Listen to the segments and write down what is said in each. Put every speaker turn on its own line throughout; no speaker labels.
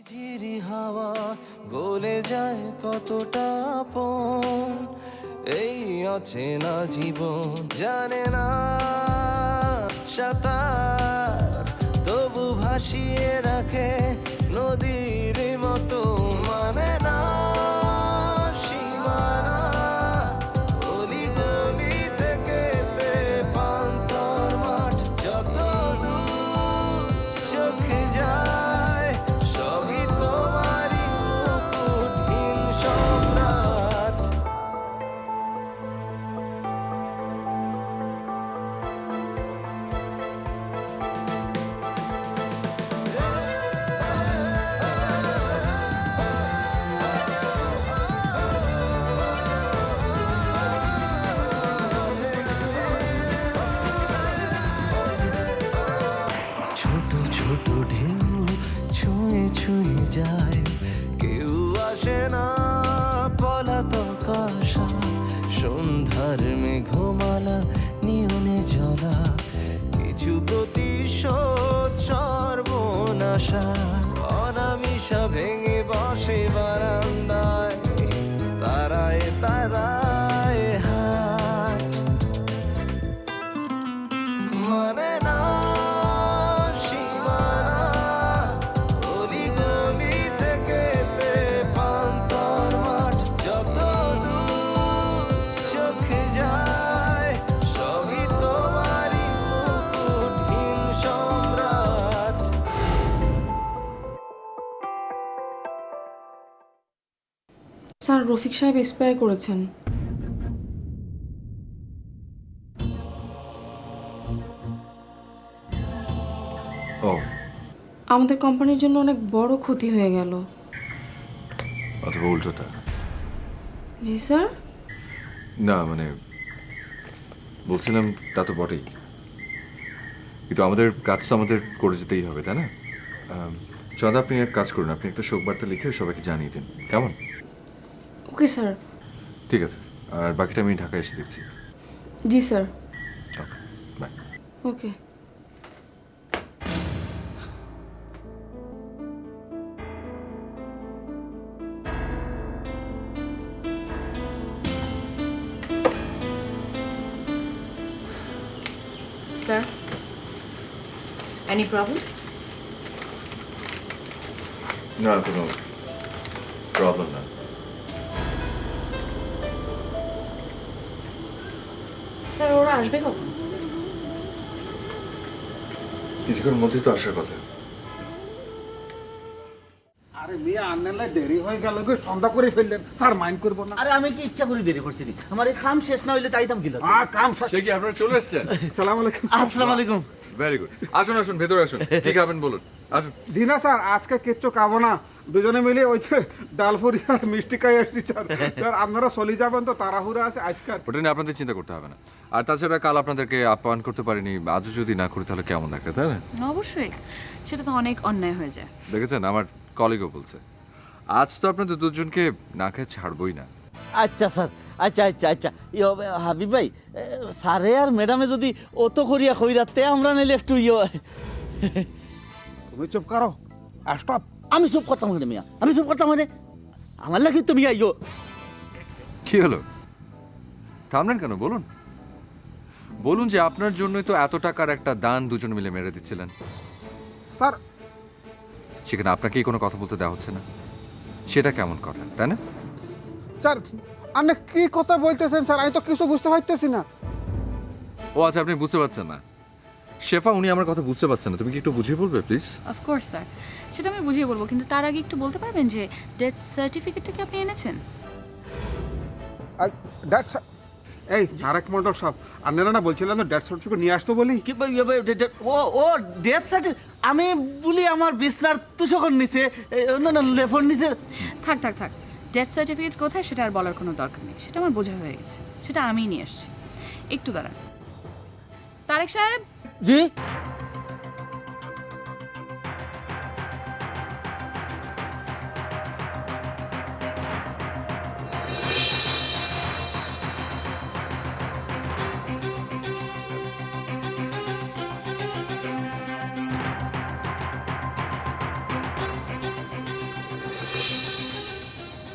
ঝিরি হাওয়া বলে যায় কতটা আপন, এই অচেনা জীবন জানে না সাঁতার, তবু ভাসিয়ে রাখে নদীর মতো, মানে না সীমানা। অলি গলি থেকে পান্তর মাঠ, যত দূর চোখে যায় সবই তোমারই মুকুটহীন সম্রাট। ছোট ছোট ঢেউ ছুঁয়ে ছুঁয়ে যায়, কেউ আসে না পলাতক আশা, সন্ধ্যার মেঘমালা নিয়নে জ্বলা, কিছু প্রতিশোধ সর্বনাশা, অনামিশা ভেঙে বসে বারান্দায়, তারায় তারায় হাট, মানে না সীমানা। অলি গলি থেকে পান্তর মাঠ, যত দূর চোখে যায় সবই তোমারই মুকুটহীন সম্রাট।
স্যার, রফিক সাহেব এক্সপায়ার করেছেন।
ও
আমাদের কোম্পানির জন্য অনেক বড় ক্ষতি হয়ে গেল।
অথবা উল্টোটা।
জি স্যার।
না মানে বলছিলাম তা তো বটেই, কিন্তু আমাদের কাজ তো আমাদের করে যেতেই হবে, তাই না? চন্দা, আপনি এক কাজ করুন, আপনি একটা শোক বার্তা লিখে সবাইকে জানিয়ে দিন, কেমন?
Okay sir.
ঠিক আছে, আর বাকিটা আমি ঢাকায় এসে দেখছি।
জি স্যার।
Okay, bye.
Okay.
Sir, any problem?
না, কোনো প্রবলেম না।
স্যার, ওরা আসবে কখন?
কিছুক্ষণের মধ্যেই তো আসার কথা।
আরে মিয়া আনলে দেরি হয়ে গেল গো, সন্ধ্যা করে ফেললেন, স্যার মাইন্ড করবো না।
আরে আমি কি ইচ্ছা করে দেরি করছি নি? আমার এই কাম শেষ না হইলে তাইতাম কি
আ কাম
সে কি আপনারা চলে এসেছেন?
সালাম আলাইকুম।
আসসালামু আলাইকুম।
ভেরি গুড, আসুন আসুন, ভেতরে আসুন। কি খাবেন বলুন, আসুন।
জি না স্যার, আজকে কিচ্ছু খাবো না, দুজনে মিলে ওই যে ডালপুরি আর মিষ্টি খাই আসছি স্যার। স্যার আপনারা চলে যাবেন তো, তাড়াহুড়া আছে আজকাল।
ওটা নিয়ে আপনাদের চিন্তা করতে হবে না। আর তাছাড়া কাল আপনাদেরকে আপ্যায়ন করতে পারিনি, আজও যদি না করি তাহলে কেমন দেখে, তাই না?
অবশ্যই, সেটা তো অনেক অন্যায় হয়ে যায়।
দেখেছেন, আমার কলিগও বলছে আজ তো আপনাদের দুজনকে না খেয়ে ছাড়বই না।
আচ্ছা স্যার, আচ্ছা আচ্ছা আচ্ছা। হাবিব ভাই, স্যারে আর ম্যাডামে যদি অত করিয়া কইরাতে আমরা নিলে একটু
তুমি চুপ করো, স্টপ।
আমি চুপ করতাম মানে মিয়া, আমি চুপ করতাম মানে আমার লাগি তুমি আইও।
কি হলো, থামলেন কেন? বলুন বলুন যে আপনার জন্যই তো এত টাকার একটা দান দুজন মিলে মেরে দিচ্ছিলেন,
স্যার
সেখানে আপনাকেই কোনো কথা বলতে দেওয়া হচ্ছে না। সেটা কেমন কথা, তাই না?
স্যার আপনি কি কথা বলতেছেন স্যার? আমি তো কিছু বুঝতে পারতেছি না।
ও আচ্ছা, আপনি বুঝতে পারছেন না। শেফা, উনি আমার কথা বুঝতে পারছেন না, তুমি কি একটু বুঝিয়ে বলবে প্লিজ?
অফকোর্স স্যার, সেটা আমি বুঝিয়ে বলবো, কিন্তু তার আগে একটু বলতে পারবেন যে ডেথ সার্টিফিকেটটা কি আপনি এনেছেন?
এই ঝাড়ক মন্ডল সব আপনারা না বলছিলেন না ডেথ সার্টিফিকেট নিয়ে আসতো বলি?
কি ও ও ডেথ সার্টিফিকেট আমি বলি আমার বিছনার তুষকর নিচে, না না লেফর নিচে।
থাক থাক থাক, ডেথ সার্টিফিকেট কোথায় সেটা আর বলার কোনো দরকার নেই, সেটা আমার বোঝা হয়ে গেছে, সেটা আমিই নিয়ে আসছি। একটু দাঁড়ান তারেক সাহেব।
জি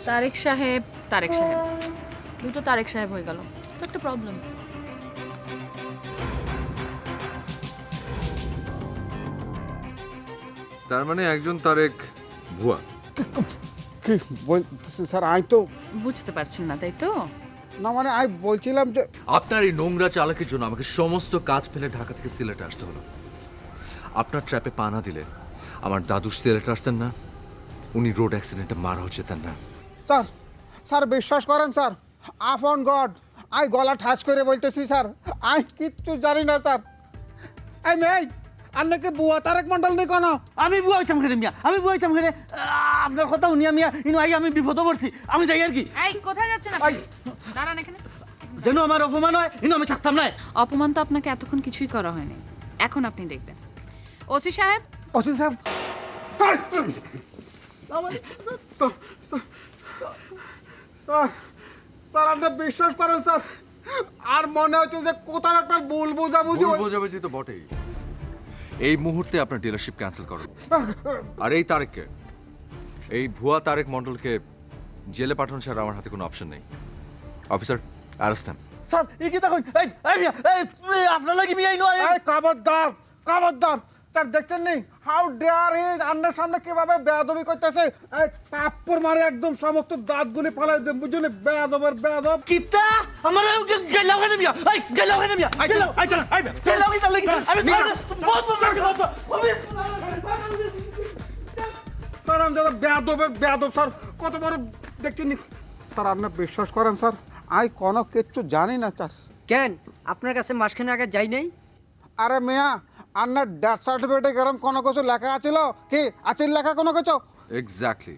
তারেক সাহেব দুটো তারেক সাহেব হয়ে গেল, তো একটা প্রবলেম।
তার মানে একজন তারেক ভুয়া।
কি বলতেছি স্যার, আমি তো
বুঝতে পারছেন না, তাই তো?
না মানে আমি বলছিলাম যে
আপনার এই নোংরা চালাকের জন্য আমাকে সমস্ত কাজ ফেলে ঢাকা থেকে সিলেটে আসতে হলো। আপনার ট্র্যাপে পা না দিলে আমার দাদু সিলেটে আসতেন না, উনি রোড অ্যাক্সিডেন্টে মারা হচ্ছেন না।
স্যার স্যার বিশ্বাস করেন স্যার, আপন গড আমি গলা ঠাস করে বলতেছি স্যার, আমি কিচ্ছু জানি না স্যার। এই মেয়ে আর নাকি বুয়া তারেক মন্ডল নেই কোনো?
আমি বুয়াইতাম খেলে মিয়া, আমি বুয়াইতাম খেলে। আপনার কথা শুনিয়া মিয়া ইনু আই আমি বিপদ পড়ছি, আমি যাই আর কি।
এই কোথায় যাচ্ছেন আপনি? দাঁড়ান এখানে।
যেন আমার অপমান হয় ইনু আমি থাকতাম না।
অপমান তো আপনাকে এতক্ষণ কিছুই করা হয়নি, এখন আপনি দেখবেন। ওসি সাহেব,
অসিত সাহেব স্যার, স্যার আপনি বিশ্বাস করেন স্যার, আর মনে হচ্ছে যে কোথাও একটা ভুল বোঝাবুঝি
ভুল বোঝাবুঝি তো বটেই। এই মুহূর্তে আপনার ডিলারশিপ ক্যান্সেল করুন। আর এই তারেককে, এই ভুয়া তারেক মন্ডলকে জেলে পাঠানো ছাড়া আমার হাতে কোনো অপশন নেই। Officer, arrest him.
স্যার এই কি দেখুন, এই মিয়া এই আপনার লাগি মিয়া ইনু
এই খবরদার খবরদার স্যার, দেখছেন নি হাউ ডেয়ার হি আন্নার সামনে কিভাবে বেয়াদবি করতেছে। এই তাপ্পর মারে একদম সমস্ত দাঁতগুলি ফালাই দেব, বুঝলি? বেয়াদবের বেয়াদব।
কিতা আমার গেলাও কেন মিয়া, এই গেলাও কেন মিয়া, গেলাও আই চল আই গেলাও কি লাগি আমি বহুত
স্যার আমি দাদা বেয়াদবের বেয়াদব স্যার, কত বড় দেখছেন নি স্যার। আপনি বিশ্বাস করেন স্যার, আমি কোনো কিচ্ছু জানি না স্যার।
কেন আপনার কাছে মাসখানে আগে যাই নাই?
আরে মিয়া আপনার ডেথ সার্টিফিকেটে গেলাম কোনো কিছু লেখা আছিল কি? আছে লেখা কোনো কিছু?
এক্স্যাক্টলি।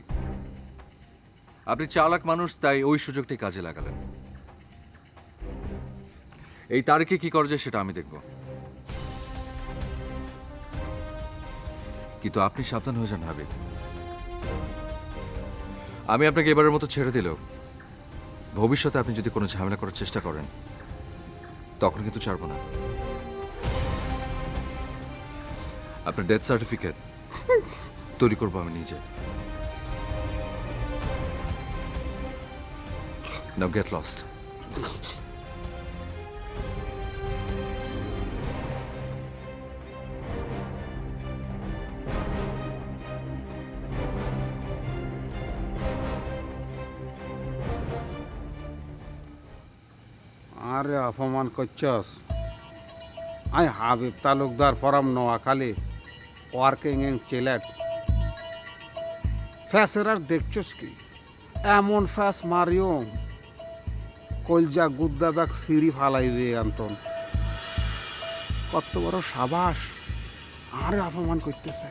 আপনি চালাক মানুষ, তাই ওই সুযোগটাই কাজে লাগালেন। এই তারিখে কি করা যায় সেটা আমি দেখব, কিন্তু আপনি সাবধান হয়ে যান হাবিব। আমি আপনাকে এবারের মতো ছেড়ে দিলেও ভবিষ্যতে আপনি যদি কোনো ঝামেলা করার চেষ্টা করেন তখন কিন্তু ছাড়বো না। আপনার ডেথ সার্টিফিকেট তৈরি করবো আমি নিজে। Now get lost.
আরে অপমান করছস? আমি Habib Talukdar from Noakhali, working in Sylhet. ফ্যাসের আর দেখছস কি? এমন ফ্যাস মারিও কলজা গুদ্দা ব্যাগ সিঁড়ি ফালাইবে আন্তন। কত বড় সাবাস! আরে অপমান করতেছে।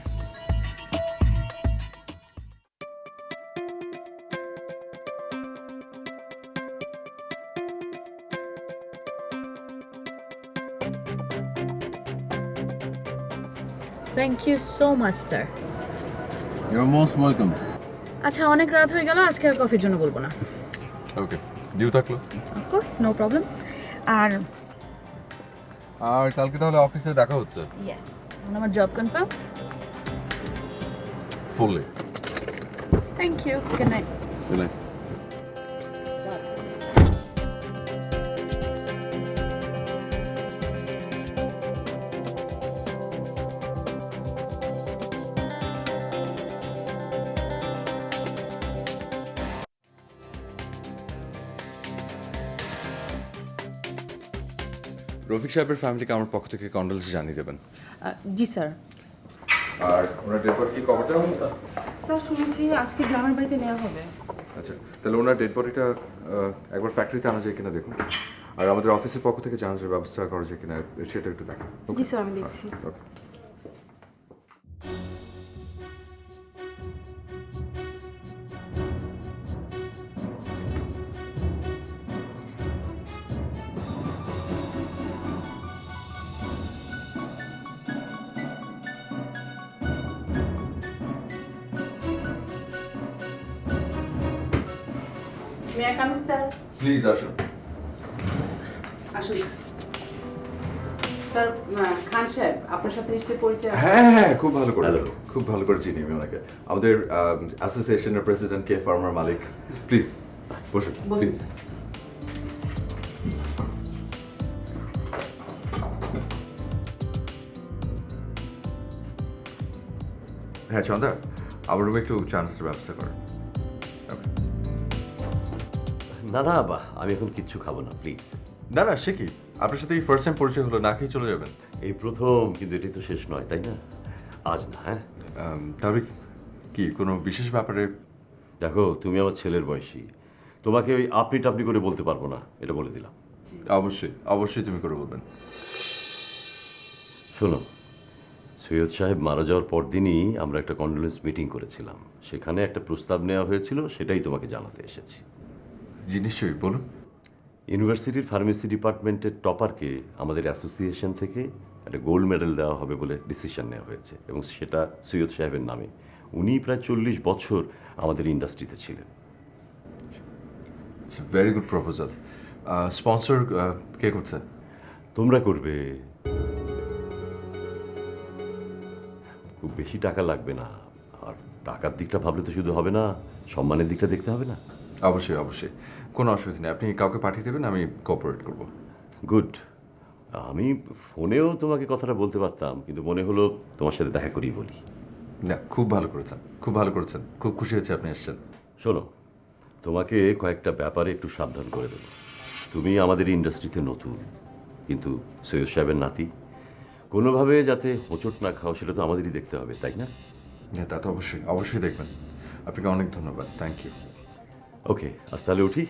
Thank you so much sir.
You're most welcome.
আচ্ছা অনেক রাত হয়ে গেল, আজকে আর কফির জন্য বলবো না।
Okay. ডিউ থাকলো?
Of course, no problem. আর
কালকে তাহলে অফিসে দেখা হচ্ছে?
ইয়েস, আমার job confirm.
Fully.
Thank you, good night.
Good night. Rafiq সাহেবের ফ্যামিলিকে আমার পক্ষ থেকে কন্ডোলেন্স জানিয়ে দেবেন।
জি স্যার।
আর ওনার ডেড বডি কি কভারটা হবে?
স্যার শুনেছি আজকে গ্রামের বাড়িতে নেওয়া হবে।
আচ্ছা, তাহলে ওনার ডেড বডিটা একবার ফ্যাক্টরিতে আনা যায় কিনা দেখুন, আর আমাদের অফিসের পক্ষ থেকে জানানোর ব্যবস্থা করা যায় কিনা সেটা একটু দেখুন।
জি স্যার, আমি দেখছি।
Okay.
May I come in sir?
Please আসুন।
আসুন।
স্যার খান সাহেব আপনার সাথে নিশ্চয়ই পরিচয় আছে?
হ্যাঁ হ্যাঁ খুব ভালো করে খুব ভালো করে চিনি আমি ওনাকে আমাদের অ্যাসোসিয়েশনের president K farmer Malik please বসুন প্লিজ হ্যাঁ চন্দা আমার রুমে একটু চান্সের ব্যবস্থা করেন
না না বা আমি এখন কিচ্ছু খাবো না প্লিজ।
না না সে কি আপনার সাথে এই ফার্স্ট টাইম পরিচয় হলো না খেয়ে চলে যাবেন
এই প্রথম, কিন্তু এটাই তো শেষ নয় তাই না? আজ না, হ্যাঁ
তাহলে কি কোনো বিশেষ ব্যাপারে
দেখো তুমি আমার ছেলের বয়সী, তোমাকে ওই আপনি টাপনি করে বলতে পারবো না, এটা বলে দিলাম।
অবশ্যই অবশ্যই তুমি করে বলবেন
শোনো, সৈয়দ সাহেব মারা যাওয়ার পর দিনই আমরা একটা কন্ডোলেন্স মিটিং করেছিলাম, সেখানে একটা প্রস্তাব নেওয়া হয়েছিল, সেটাই তোমাকে জানাতে এসেছি।
জি নিশ্চয়ই বলুন
ইউনিভার্সিটির ফার্মেসি ডিপার্টমেন্টের টপারকে আমাদের অ্যাসোসিয়েশন থেকে একটা গোল্ড মেডেল দেওয়া হবে বলে ডিসিশন নেওয়া হয়েছে, এবং সেটা সৈয়দ সাহেবের নামে। উনি প্রায় 40 বছর আমাদের ইন্ডাস্ট্রিতে ছিলেন।
It's very good proposal sponsor কে করছে
তোমরা করবে, খুব বেশি টাকা লাগবে না, আর টাকার দিকটা ভাবলে তো শুধু হবে না, সম্মানের দিকটা দেখতে হবে না?
অবশ্যই অবশ্যই কোনো অসুবিধা নেই আপনি কাউকে পাঠিয়ে দেবেন আমি কোঅপারেট করব
গুড। আমি ফোনেও তোমাকে কথাটা বলতে পারতাম, কিন্তু মনে হলো তোমার সাথে দেখা করেই বলি।
না খুব ভালো করেছেন খুব ভালো করেছেন খুব খুশি হয়েছে আপনি এসেছেন
শোনো, তোমাকে কয়েকটা ব্যাপারে একটু সাবধান করে দেবো। তুমি আমাদের ইন্ডাস্ট্রিতে নতুন, কিন্তু সৈয়দ সাহেবের নাতি, কোনোভাবে যাতে হোঁচট না খাও সেটা তো আমাদেরই দেখতে হবে, তাই না?
হ্যাঁ তা তো অবশ্যই অবশ্যই দেখবেন আপনাকে অনেক ধন্যবাদ থ্যাংক ইউ
ওকে, আজ তাহলে উঠি।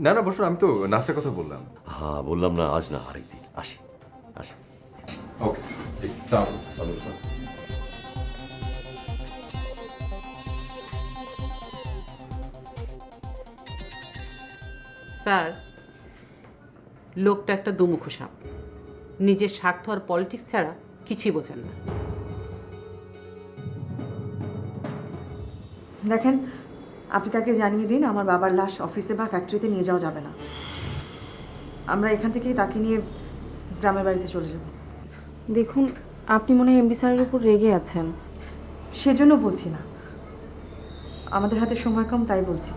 না না বসুন আমি তো নাচের কথা বললাম
হ্যাঁ বললাম না, আজ না আরেকদিন। আসি আসি।
ওকে ঠিক তাহলে
স্যার, লোকটা একটা দুমুখ সাপ, নিজের স্বার্থ আর পলিটিক্স ছাড়া কিছুই বোঝেন না।
দেখেন আপনি তাকে জানিয়ে দিন আমার বাবার লাশ অফিসে বা ফ্যাক্টরিতে নিয়ে যাওয়া যাবে না। আমরা এখান থেকেই তাকে নিয়ে গ্রামের বাড়িতে চলে যাব। দেখুন আপনি মনে হয় এমডি স্যারের উপর রেগে আছেন, সেজন্য বলছি না, আমাদের হাতে সময় কম তাই বলছি।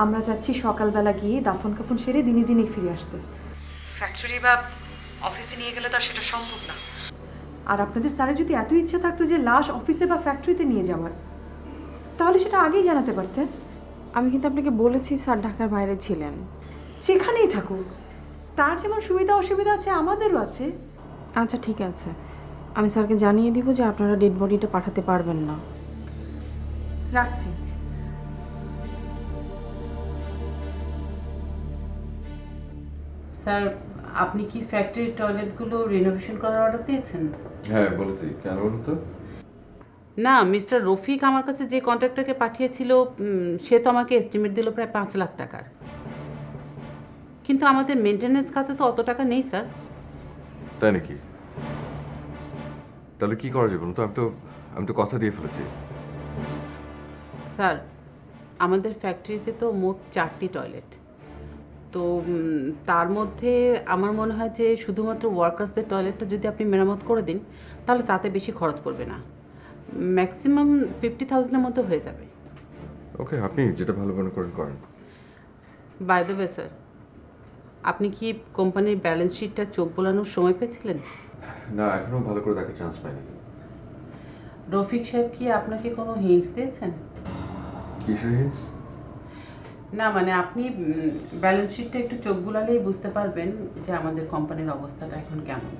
আমরা চাচ্ছি সকালবেলা গিয়ে দাফন কাফন সেরে দিনে দিনে ফিরে আসতে। ফ্যাক্টরি বা অফিসে নিয়ে গেলে তো আর সেটা সম্ভব না। আর আপনাদের স্যারের যদি এত ইচ্ছে থাকতো যে লাশ অফিসে বা ফ্যাক্টরিতে নিয়ে যাওয়ার, তাহলে সেটা আগেই জানাতে পারতেন। আমি কিন্তু আপনাকে বলেছি স্যার ঢাকার বাইরে ছিলেন। সেখানেই থাকুক, তার যেমন সুবিধা অসুবিধা আছে আমাদেরও আছে। আচ্ছা ঠিক আছে, আমি স্যারকে জানিয়ে দিব যে আপনারা ডেড বডিটা পাঠাতে পারবেন না। রাখছি।
স্যার, আপনি কি ফ্যাক্টরির টয়লেটগুলো রিনোভেশন করার অর্ডার দিয়েছেন?
হ্যাঁ বলেছি কেন বলুন তো
না, মিস্টার রফিক আমার কাছে যে কন্ট্রাক্টরকে পাঠিয়েছিল সে তো আমাকে এস্টিমেট দিল প্রায় 5 লাখ টাকার, কিন্তু আমাদের মেনটেন্যান্স খাতে তো অত টাকা নেই স্যার।
তাই নাকি তাহলে কি করা যাবে বলুন তো আমি তো কথা দিয়ে ফেলেছি
স্যার, আমাদের ফ্যাক্টরিতে তো মোট 4টি টয়লেট, তো তার মধ্যে আমার মনে হয় যে শুধুমাত্র ওয়ার্কার্সদের টয়লেটটা যদি আপনি মেরামত করে দিন তাহলে তাতে বেশি খরচ পড়বে না, ম্যাক্সিমাম 50,000-এর মধ্যে হয়ে যাবে।
ওকে আপনি যেটা ভালো মনে করেন করেন
বাই দ্য ওয়ে স্যার, আপনি কি কোম্পানির ব্যালেন্স শিটটা চোখ বোলানোর সময় পেয়েছিলেন?
না এখনো ভালো করে দেখার চান্স পাইনি
রফিক সাহেব কি আপনাকে কোনো হিন্টস দিয়েছেন?
কিসের hints?
না মানে আপনি ব্যালেন্স শিটটা একটু চোখ বুলালেই বুঝতে পারবেন যে আমাদের কোম্পানির অবস্থাটা এখন কেমন।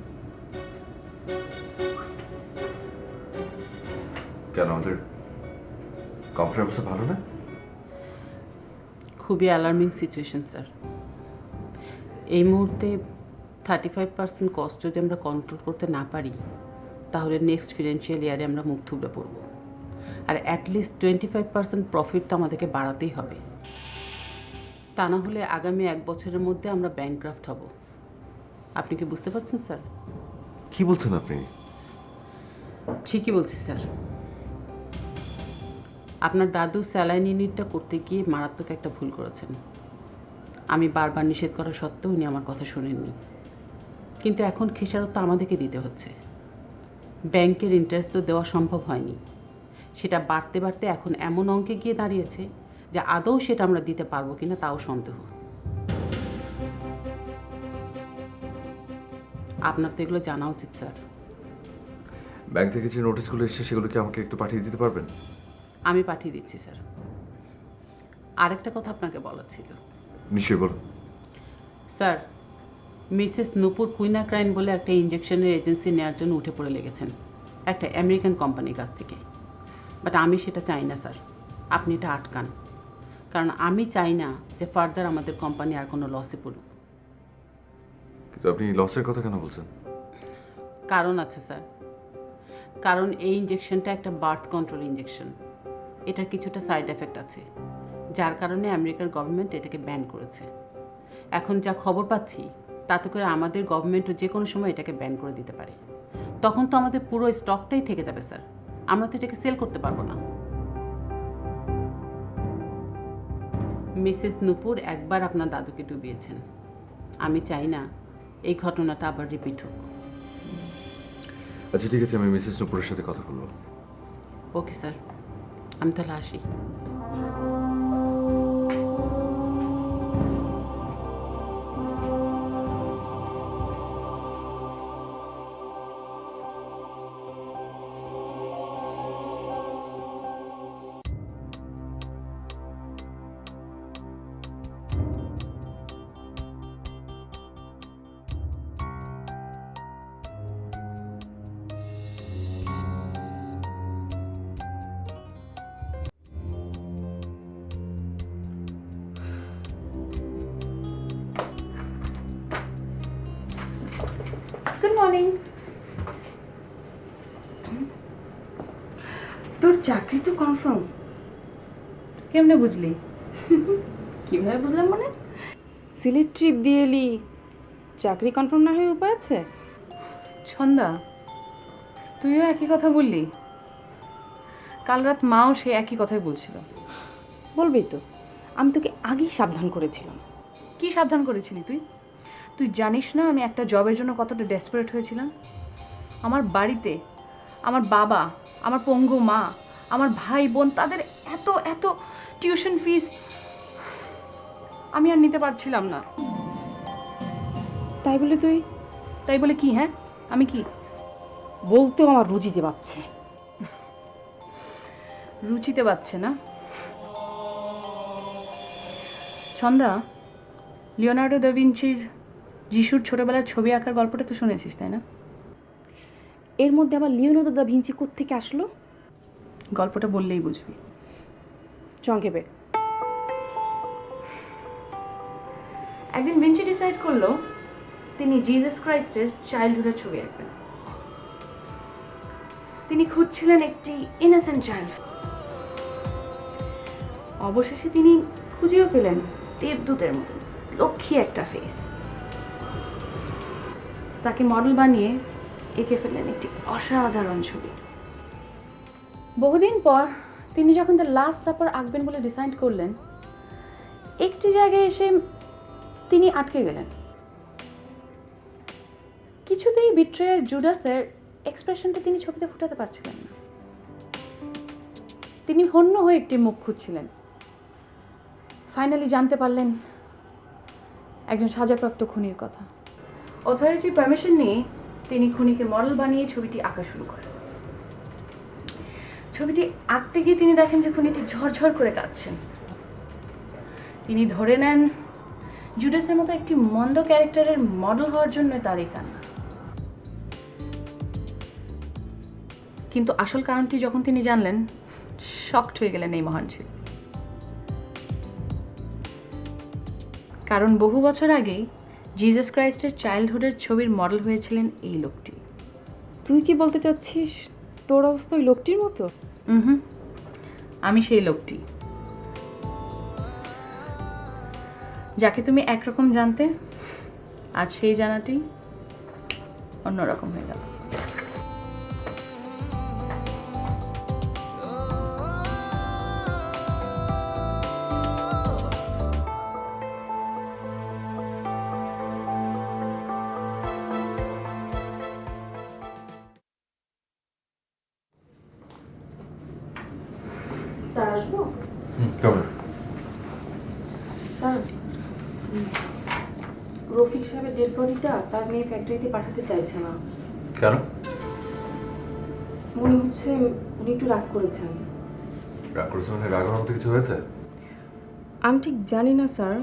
কেন আমাদের কোম্পানির অবস্থা ভালো না
খুবই অ্যালার্মিং সিচুয়েশন স্যার। এই মুহূর্তে 35% কস্ট যদি আমরা কন্ট্রোল করতে না পারি তাহলে নেক্সট ফিনান্সিয়াল ইয়ারে আমরা মুখ থুবড়ে পড়ব, আর অ্যাটলিস্ট 25% প্রফিট তো আমাদেরকে বাড়াতেই হবে, তা না হলে আগামী 1 বছরের মধ্যে আমরা ব্যাংকক্রাফট হব। আপনি কি বুঝতে পারছেন স্যার?
কি বলছেন আপনি
ঠিকই বলছি স্যার। আপনার দাদু স্যালাইন ইউনিটটা করতে গিয়ে মারাত্মক একটা ভুল করেছেন। আমি বারবার নিষেধ করা সত্ত্বেও উনি আমার কথা শোনেননি। কিন্তু এখন খেসারত তো আমাদেরকে দিতে হচ্ছে। ব্যাংকের ইন্টারেস্ট তো দেওয়া সম্ভব হয়নি, সেটা বাড়তে বাড়তে এখন এমন অঙ্কে গিয়ে দাঁড়িয়েছে যে আদৌ সেটা আমরা দিতে পারবো কিনা তাও সন্দেহ। আপনার তো এগুলো জানা উচিত স্যার।
ব্যাংক থেকে যে নোটিশগুলো এসেছে সেগুলো কি আমাকে একটু পাঠিয়ে দিতে পারবেন?
আমি পাঠিয়ে দিচ্ছি স্যার। আরেকটা কথা আপনাকে বলার ছিল।
নিশ্চয়ই, বলুন।
স্যার, মিসেস নূপুর কুইনাক্রাইন বলে একটা ইঞ্জেকশনের এজেন্সি নেওয়ার জন্য উঠে পড়ে লেগেছেন একটা আমেরিকান কোম্পানির কাছ থেকে। বাট আমি সেটা চাই না স্যার, আপনি এটা আটকান। কারণ আমি চাই না যে ফার্দার আমাদের কোম্পানি আর কোনো লসে পড়ুক।
কিন্তু আপনি লসের কথা কেন বলছেন?
কারণ আছে স্যার। কারণ এই ইঞ্জেকশনটা একটা বার্থ কন্ট্রোল ইঞ্জেকশন। এটার কিছুটা সাইড এফেক্ট আছে, যার কারণে আমেরিকার গভর্নমেন্ট এটাকে ব্যান করেছে। এখন যা খবর পাচ্ছি তাতে করে আমাদের গভর্নমেন্টও যে কোনো সময় এটাকে ব্যান করে দিতে পারে। তখন তো আমাদের পুরো স্টকটাই থেকে যাবে স্যার, আমরা তো এটাকে সেল করতে পারবো না। মিসেস নূপুর একবার আপনার দাদুকে ডুবিয়েছেন, আমি চাই না এই ঘটনাটা আবার রিপিট হোক।
আচ্ছা ঠিক আছে, আমি মিসেস নূপুরের সাথে কথা বলবো।
ওকে স্যার, আমি তাহলে আসি।
Good morning. তোর চাকরি তো কনফার্ম।
কেমনে বুঝলি?
কিভাবে বুঝলাম মানে? সিলেট ট্রিপ দিয়ে এলি, চাকরি কনফার্ম না হয়ে উপায় আছে?
ছন্দা, তুইও একই কথা বললি। কাল রাত মাও সে একই কথাই বলছিল।
বলবি তো, আমি তোকে আগেই সাবধান করেছিলাম।
কি সাবধান করেছিলি তুই? তুই জানিস না আমি একটা জবের জন্য কতটা ডেসপারেট হয়েছিলাম। আমার বাড়িতে আমার বাবা, আমার পঙ্গু মা, আমার ভাই বোন, তাদের এত এত টিউশন ফিস আমি আর নিতে পারছিলাম না।
তাই বলে তুই?
তাই বলে কি? হ্যাঁ, আমি কি
বলতেও আমার রুচিতে পাচ্ছে।
রুচিতে পাচ্ছে না? ছন্দা, লিওনার্ডো দা ভিঞ্চির যিশুর ছোটবেলার ছবি আঁকার গল্পটা তো শুনেছিস, তাই না?
এর মধ্যে আবার লিওনার্দো দা ভিঞ্চি কোত্থেকে আসলো?
গল্পটা বললেই বুঝবি।
সংক্ষেপে।
একদিন ভিঞ্চি ডিসাইড করলো তিনি জিসাস ক্রাইস্টের চাইল্ডহুডের ছবি আঁকবেন। তিনি খুঁজছিলেন একটি ইনোসেন্ট চাইল্ড। অবশেষে তিনি খুঁজেও পেলেন দেবদূতের মতো লক্ষ্মী একটা ফেস। তাকে মডেল বানিয়ে এঁকে ফেললেন একটি অসাধারণ ছবি। বহুদিন পর তিনি যখন দ্য লাস্ট সাপার আঁকবেন বলে ডিসাইড করলেন, একটি জায়গায় এসে তিনি আটকে গেলেন। কিছুতেই বিট্রেয়ার জুডাসের এক্সপ্রেশনটা তিনি ছবিতে ফুটাতে পারছিলেন না। তিনি হন্য হয়ে একটি মুখ খুঁজছিলেন। ফাইনালি জানতে পারলেন একজন সাজাপ্রাপ্ত খুনির কথা। অথরিটি পারমিশন নিয়ে তিনি খুনিকে মডেল বানিয়ে ছবিটি আঁকা শুরু করেন। ছবিটি আঁকতে গিয়ে তিনি দেখেন যে খুনিটি ঝরঝর করে কাঁদছেন। তিনি ধরে নেন জুডাসের মতো একটি মন্দ ক্যারেক্টারের মডেল হওয়ার জন্য তার এই কান্না। কিন্তু আসল কারণটি যখন তিনি জানলেন, শকড হয়ে গেলেন এই মহান শিল্পী। কারণ বহু বছর আগেই জিসাস ক্রাইস্টের চাইল্ডহুডের ছবির মডেল হয়েছিলেন এই লোকটি।
তুই কি বলতে চাচ্ছিস তোর অবস্থা ওই লোকটির মতো?
আমি সেই লোকটি, যাকে তুমি একরকম জানতে, আজ সেই জানাটি অন্যরকম হয়ে গেল।
স্যার আসবো?
কেমন?
স্যার, রফিক সাহেবের ডেড বডিটা তার মেয়ে ফ্যাক্টরিতে পাঠাতে চাইছে না।
কেন?
মনে হচ্ছে উনি একটু রাগ করেছেন।
রাগ করেছে মানে রাগের মতো কিছু হয়েছে?
আমি ঠিক জানি না স্যার,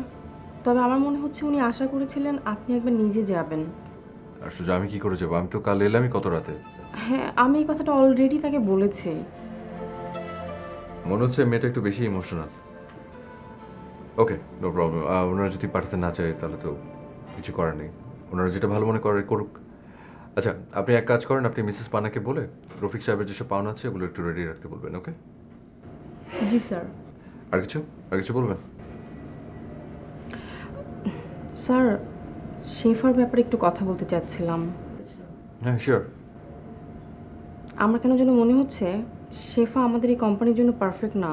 তবে আমার মনে হচ্ছে উনি আশা করেছিলেন আপনি একবার নিজে যাবেন।
আর সুজা আমি কি করে যাবো? আমি তো কাল এলামই কত রাতে।
হ্যাঁ, আমি এই কথাটা অলরেডি তাকে বলেছি।
মনে হচ্ছে মেয়েটা একটু বেশি ইমোশনাল। ওকে, নো প্রবলেম। ওনারা যদি পাঠাতে না চায় তাহলে তো কিছু করার নেই। ওনারা যেটা ভালো মনে করে করুক। আচ্ছা, আপনি এক কাজ করেন, আপনি মিসেস পানাকে বলে রফিক সাহেবের যেসব পাওনা আছে ওগুলো একটু রেডি রাখতে বলবেন, ওকে?
জি স্যার।
আর কিছু বলবেন?
স্যার, শেফার ব্যাপারে একটু কথা বলতে চাচ্ছিলাম।
হ্যাঁ, শিওর।
আমার কেন যেন মনে হচ্ছে শেফা আমাদের এই কোম্পানির জন্য পারফেক্ট না।